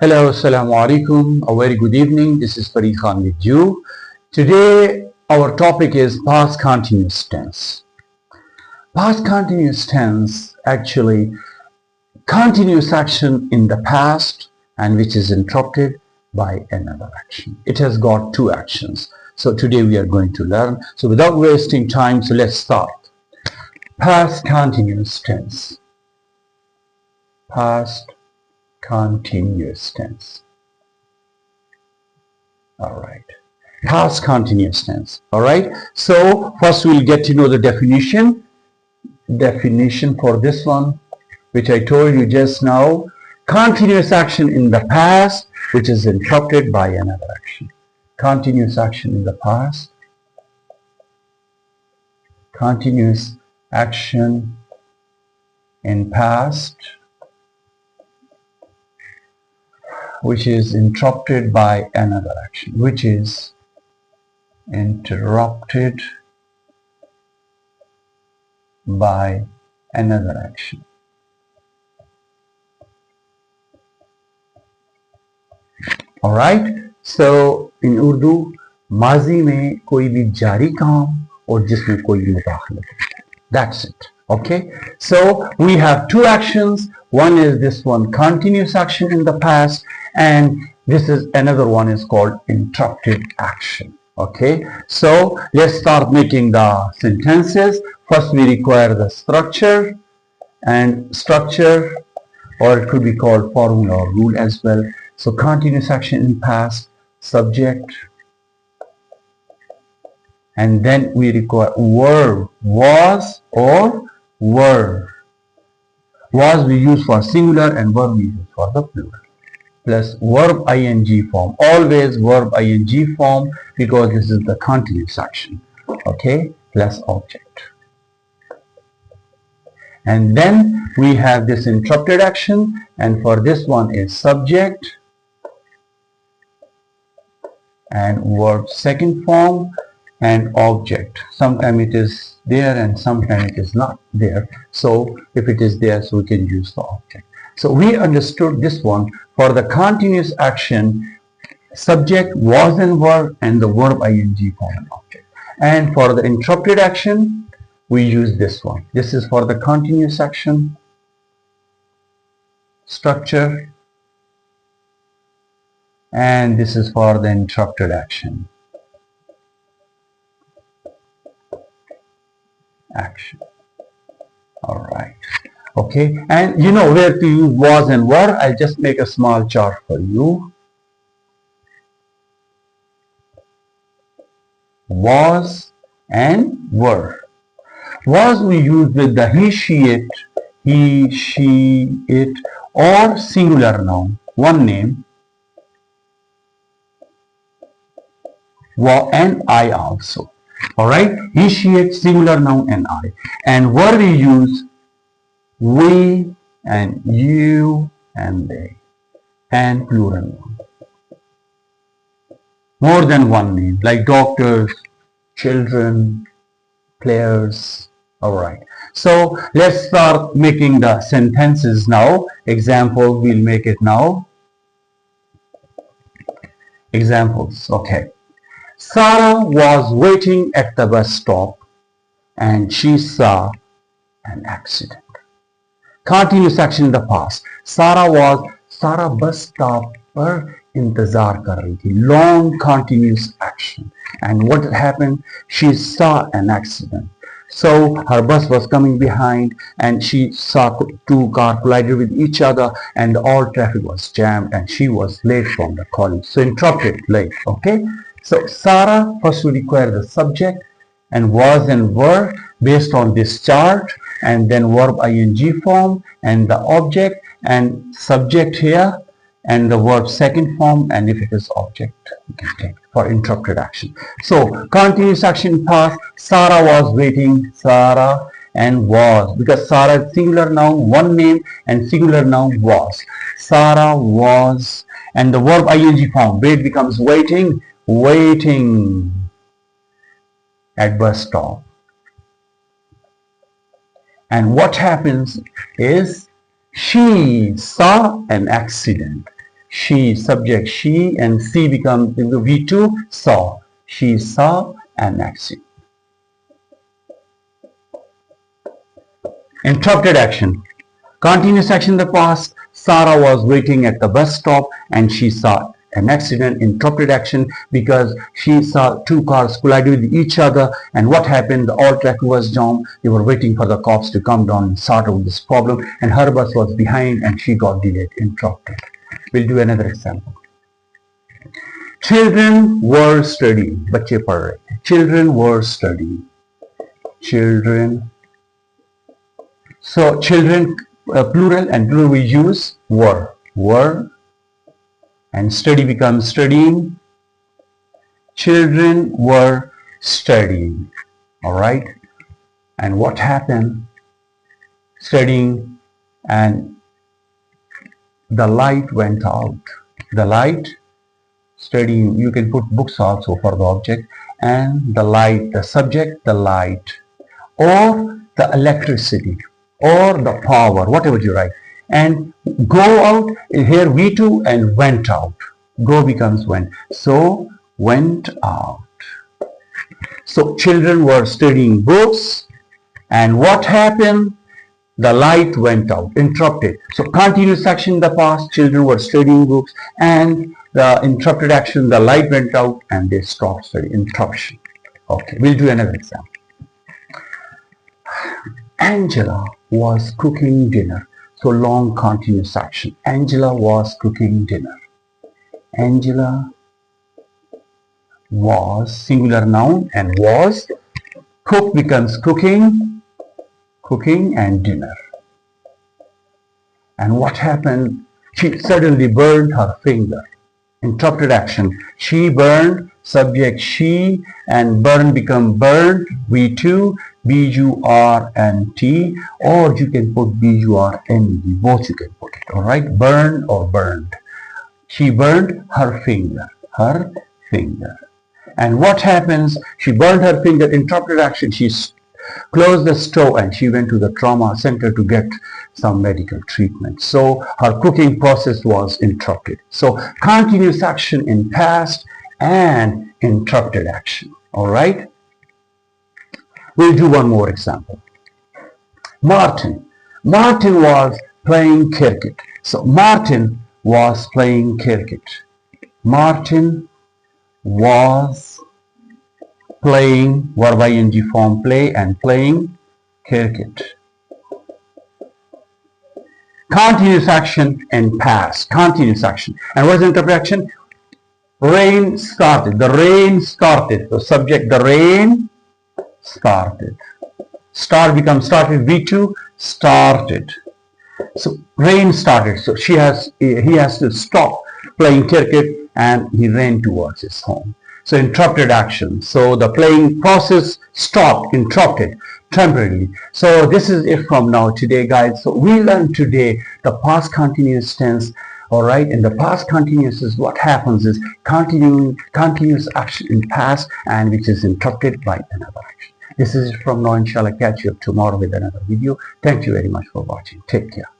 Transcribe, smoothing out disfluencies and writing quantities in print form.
Hello, Assalamu alaikum. A very good evening. This is Farid Khan with you. Today, our topic is past continuous tense. Past continuous tense actually continuous action in the past and which is interrupted by another action. It has got two actions. So today we are going to learn. So without wasting time, so let's start. Past continuous tense. Past continuous tense. All right. Past continuous tense. All right. So first we'll get to know the definition. Definition for this one, which I told you just now. Continuous action in the past, which is interrupted by another action. Continuous action in the past. Continuous action in past, which is interrupted by another action, which is interrupted by another action. All right. So in Urdu, माजी में कोई भी जारी काम और जिसमें कोई मुदाखलत. That's it. Okay. So we have two actions. One is this one, continuous action in the past, and this is another one is called interrupted action. Okay. So let's start making the sentences. First, we require the structure, and structure, or it could be called formula or rule as well. So continuous action in past, subject, and then we require verb, was or were. Was we use for singular and verb we use for the plural. Plus verb ing form, always verb ing form because this is the continuous action. Okay, plus object. And then we have this interrupted action, and for this one is subject and verb second form and object. Sometimes it is there and sometimes it is not there. So if it is there, so we can use the object. So we understood this one. For the continuous action, subject, was and were, and the verb ing form and object. And for the interrupted action, we use this one. This is for the continuous action, structure, and this is for the interrupted action. Action. All right. Okay. And you know where to use was and were. I'll just make a small chart for you. Was and were. Was we use with the he, she, it, or singular noun, one name, and I also. All right, he, she, it, singular noun, and I. And were we use we and you and they, and plural noun. More than one name, like doctors, children, players. All right. So let's start making the sentences now. Example, we'll make it now. Examples. Okay. Sarah was waiting at the bus stop and she saw an accident. Continuous action in the past. Sarah bus stop पर इंतजार कर रही थी. Long continuous action. And what happened? She saw an accident. So her bus was coming behind and she saw two cars collided with each other and all traffic was jammed and she was late from the college. So interrupted, late. Okay. So Sarah, first we require the subject and was and were based on this chart, and then verb ing form and the object and subject here and the verb second form, and if it is object you can take for interrupted action. So continuous action past, Sarah was waiting, Sarah, and was, because Sarah is singular noun, one name, and singular noun was. Sarah was, and the verb ing form, wait becomes waiting, waiting at bus stop. And what happens is she saw an accident. she, subject she, and see becomes V2, saw. She saw an accident. Interrupted action. Continuous action in the past. Sarah was waiting at the bus stop and she saw an accident. Interrupted action because she saw two cars collide with each other, and what happened? All traffic was jammed. They were waiting for the cops to come down and sort out this problem, and her bus was behind and she got delayed. Interrupted. We'll do another example. Children were studying. बच्चे पढ़ रहे थे. Children were studying. Children. So children plural, and plural we use were, and study becomes studying. Children were studying. All right. And what happened? Studying, and the light went out. The light, studying, you can put books also for the object, and the light, the subject, the light, or the electricity, or the power, whatever you write. And go out, here V2, and went out. Go becomes went. So went out. So children were studying books, and what happened? The light went out. Interrupted. So continuous action in the past, children were studying books, and the interrupted action, the light went out and they stopped studying. Interruption. Okay, we'll do another example. Angela was cooking dinner. So long continuous action. Angela was cooking dinner. Angela was, singular noun, and was, cook becomes cooking, cooking and dinner. And what happened? She suddenly burned her finger. Interrupted action. She burned, subject she, and burn become burned, V2, B-U-R-N-T, or you can put B-U-R-N-D, both you can put it, all right? Burn or burned. She burned her finger, her finger. And what happens? She burned her finger. Interrupted action. She closed the stove and she went to the trauma center to get some medical treatment. So her cooking process was interrupted. So continuous action in past and interrupted action. All right. We'll do one more example. Martin. Martin was playing cricket. So Martin was playing cricket. Martin was playing, verb ing form, play, and playing cricket. Continuous action in past. Continuous action. And what's the interrupted action? Rain started. The rain started. So subject, the rain started. Start becomes started. V2, started. So rain started. So he has to stop playing cricket and he ran towards his home. So interrupted action. So the playing process stopped, interrupted temporarily. So this is it from now today, guys. So we learned today the past continuous tense. All right, in the past continuous is what happens is continuous action in past, and which is interrupted by another action. This is it from now. Inshallah, catch you up tomorrow with another video. Thank you very much for watching. Take care.